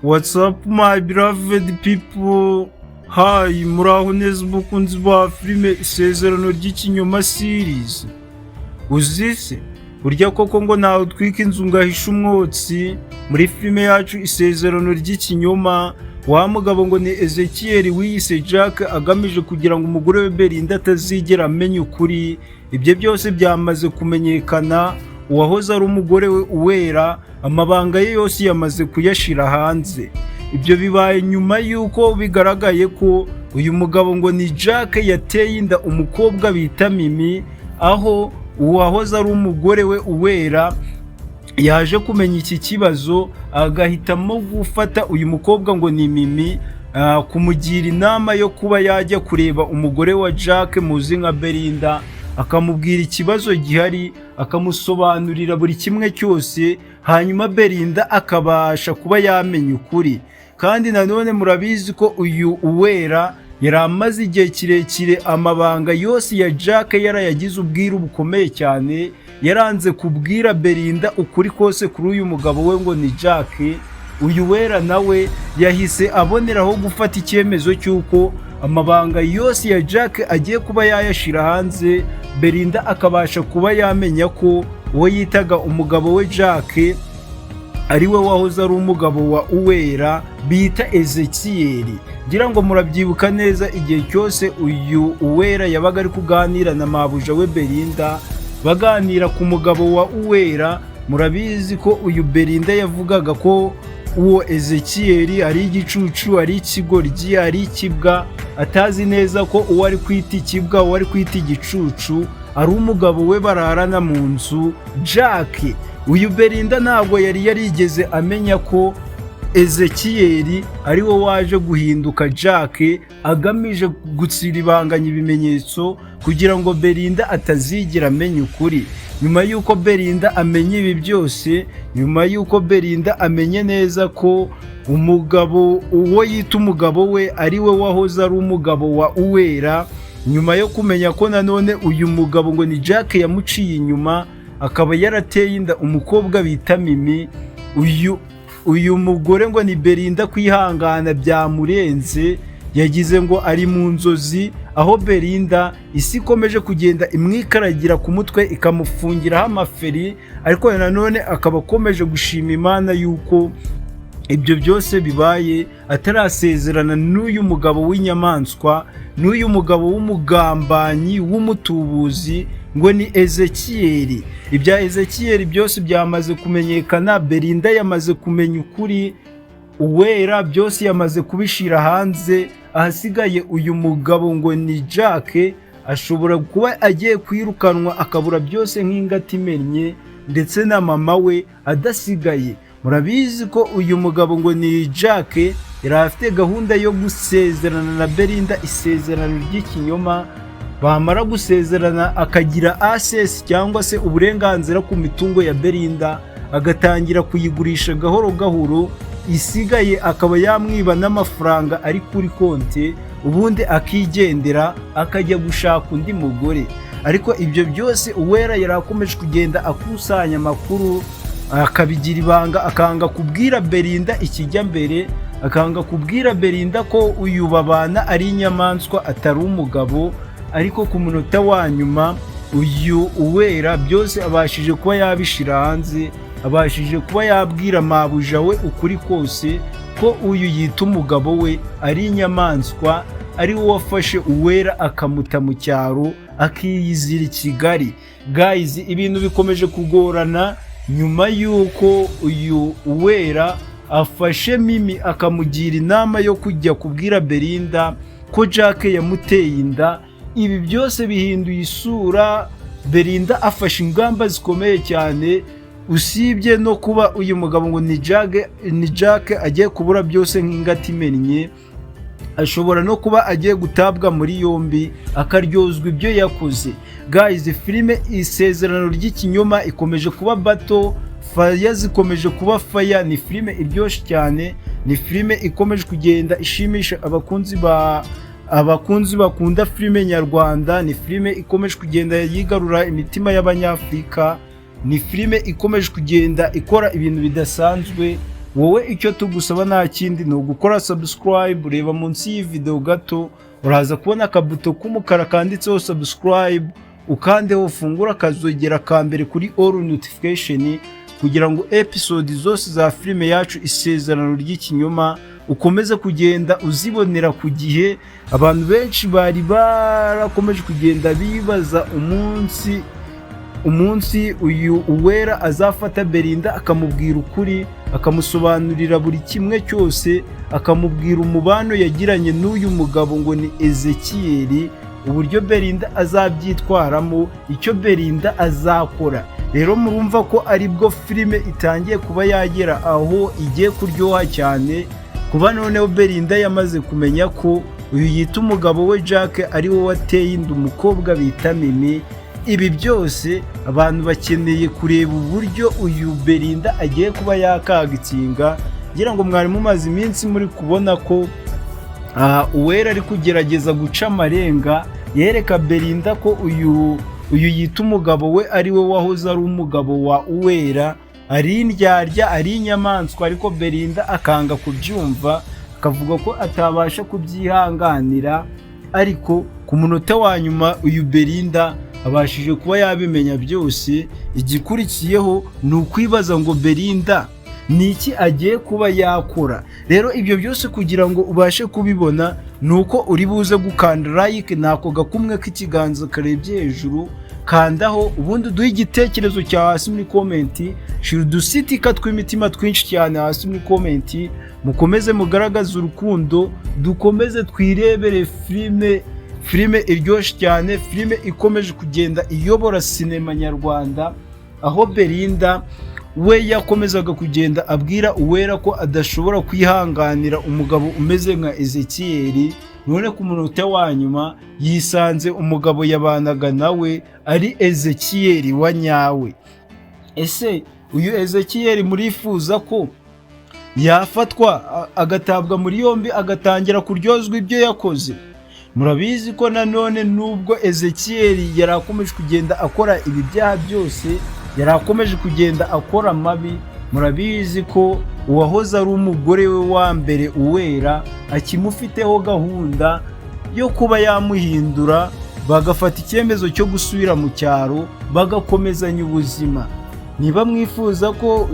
What's up my beloved people? Hi, muraho neza umukunzi ba filime Isezerano ry'Ikinyoma series. Uzise burya koko ngo nawe utwika inzu ngahisha umwotsi muri filime yacu Isezerano ry'Ikinyoma. Wa mugabo ngo ni Ezekiel wiyise Jack agamije kugira ngo umugore we Belinda atazigera amenya ukuri. Ibyo byose byamaze kumenyekana. Uwahoze ari umugore we Uwera amabanga ye yose yamaze kuyashira hanze. Ibyo bibaye nyuma yuko bigaragaye ko uyu mugabo ngo ni Jack yateye inda umukobwa bita Mimi, aho uwahoze ari umugore we Uwera yaje kumenya iki kibazo agahitamo gufata uyu mukobwa ngo ni Mimi, kumugira inama yo kuba yajya kureba umugore wa Jack muzi nka Belinda, akamubwira ikibazo gihari, akamusobanurira buri kimwe cyose, hanyuma Belinda akabasha kuba yamenya ukuri. Kandi nanone murabizi ko uyu Uwera yari amaze igihe kirekire amabanga yose ya Jack yarayagize ubwiru bukomeye cyane, yaranze kubwira Belinda ukuri kose kuri uyu mugabo we ngo ni Jack. Uyu Uwera nawe yahise aboneraho gufata icyemezo cy'uko amabanga yose ya Jack agiye kuba yayashira hanze, Belinda akabasha kuba yamenya ko uwo yitaga umugabo we Jack ari we wahoze ari umugabo wa Uwera bita Ezekiel. Ngira ngo murabyibuka neza igihe cyose uyu Uwera yabaga ari kuganira na mabuja we Belinda, baganira ku mugabo wa Uwera. Murabizi ko uyu Belinda yavugaga ko uwo Ezekiel ari igicucu, ari ikigoryi, ari ikibwa, atazi neza ko uwo ari kwita ikibwa, uwo ari kwita igicucu ari umugabo we bararana mu nzu Jack. Uyu Belinda ntabwo yari yarigeze amenya ko Ezekiel ari we waje guhinduka Jack agamije gutsiribanganya ibimenyetso kugira ngo Belinda atazigera amenya ukuri. Nyuma yuko Belinda amenye ibi byose, nyuma yuko Belinda amenye neza ko umugabo uwo yita umugabo we ari we wahoze ari umugabo wa Uwera, nyuma yo kumenya ko nanone uyu mugabo ngo ni Jack yamuciye inyuma, akaba yarateye inda umukobwa bita Mimi, uyu mugore ngo ni Belinda kwihangana byamurenze, yagize ngo ari mu nzozi, aho Belinda isi ikomeje kugenda imwikaragira ku mutwe ikamufungiraho amaferi, ariko nanone akaba akomeje gushima Imana yuko ibyo byose bibaye atarasezerana n'uyu mugabo w'inyamaswa, n'uyu mugabo w'umugambanyi w'umutubuzi ngo ni Ezekiel. Ibya Ezekiel byose byamaze kumenyekana, Belinda yamaze kumenya ukuri, Uwera byose yamaze kubishira hanze. Ahasigaye uyu mugabo ngo ni Jack ashobora kuba agiye kwirukanwa akabura byose nk'ingati imennye, ndetse na mama we adasigaye. Murabizi ko uyu mugabo ngo ni Jack yari afite gahunda yo gusezerana na Belinda isezerano ry'ikinyoma, bamara gusezerana akagira access cyangwa se uburenganzira ku mitungo ya Belinda, agatangira kuyigurisha gahoro gahoro, isigaye akaba yamwiba n'amafaranga ari kuri konti, ubundi akigendera akajya gushaka undi mugore. Ariko ibyo byose Uwera yari akomeje kugenda akusanya amakuru, akabigira ibanga, akanga kubwira Belinda ikijya mbere, akanga kubwira Belinda ko uyu babana ari inyamaswa atari umugabo. Ariko ku munota wa nyuma uyu Uwera byose abashije kuba yabishira hanze, abashije kuba yabwira mabuja we ukuri kose ko uyu yita umugabo we ari inyamaswa, ari we wafashe Uwera akamuta mu cyaro akiyizira i Kigali. Guys, ibintu bikomeje kugorana nyuma yuko uyu Uwera afashe Mimi akamugira inama yo kujya kubwira Belinda ko Jack yamuteye inda. Ibi byose bihinduye isura, Belinda afashe ingamba zikomeye cyane, usibye no kuba uyu mugabo ngo ni Jack agiye kubura byose nk'ingati imennye, ashobora no kuba agiye gutabwa muri yombi akaryozwa ibyo yakoze. Guys, filime Isezerano ry'Ikinyoma ikomeje kuba battle, fire zikomeje kuba fire. Ni filime iryoshye cyane, ni filime ikomeje kugenda ishimisha abakunzi bakunda filime nyarwanda, ni filime ikomeje kugenda yigarura imitima y'Abanyafurika, ni filime ikomeje kugenda ikora ibintu bidasanzwe. wowe icyo tugusaba nta kindi ni ugukora subscribe. Ureba munsi y'iyi video gato uraza kubona akabuto k'umukara kanditseho subscribe, ukandeho ufungura akazogera ka mbere kuri all notification kugira ngo episode zose za filime yacu Isezerano ry'Ikinyoma ukomeze kugenda uzibonera ku gihe. Abantu benshi bari barakomeje kugenda bibaza umunsi uyu Uwera azafata Belinda akamubwira ukuri, akamusobanurira buri kimwe cyose, akamubwira umubano yagiranye n'uyu mugabo ngo ni Ezekiel, uburyo Belinda azabyitwaramo, icyo Belinda azakora. Rero murumva ko aribwo filime itangiye kuba yagera aho igiye kuryoha cyane, kuba noneho Belinda yamaze kumenya ko uyu yita umugabo we Jack ari we wateye inda umukobwa bita Mimi. Ibi byose abantu bakeneye kureba uburyo uyu Belinda agiye kuba yakagitsinga. Ngira ngo mwari mumaze iminsi muri kubona ko Uwera ari kugerageza guca amarenga yereka Belinda ko uyu yita umugabo we ari we wahoze ari umugabo wa Uwera, ari indyarya, ari inyamaswa, ariko Belinda akanga kubyumva, akavuga ko atabasha kubyihanganira. Ariko ku munota wa nyuma uyu Belinda abashije kuba yabimenya byose. Igikurikiyeho ni ukwibaza ngo Belinda ni iki agiye kuba yakora. Rero ibyo byose kugira ngo ubashe kubibona ni uko uri buze gukanda like, nako gakumwe k'ikiganza karebye hejuru, kandaho ubundi duhe igitekerezo cya hasi muri komenti, shira udusitika tw'imitima twinshi cyane hasi muri komenti, mukomeze mugaragaze urukundo, dukomeze twirebere filime iryoshye cyane, filime ikomeje kugenda iyobora sinema nyarwanda, aho Belinda we yakomezaga kugenda abwira Uwera ko adashobora kwihanganira umugabo umeze nka Ezekiel. None ku munota wa nyuma yisanze umugabo yabanaga nawe ari Ezekiel wa nyawe. Ese uyu Ezekiel murifuza ko yafatwa agatabwa muri yombi agatangira kuryozwa ibyo yakoze? Murabizi ko nanone nubwo Ezekiel yarakomeje kugenda akora ibi byaha byose, yarakomeje kugenda akora mabi, murabizi ko uwahoze ari umugore we wa mbere Uwera akimufiteho gahunda yo kuba yamuhindura, bagafata icyemezo cyo gusubira mu cyaro bagakomezanya ubuzima. Niba mwifuza ko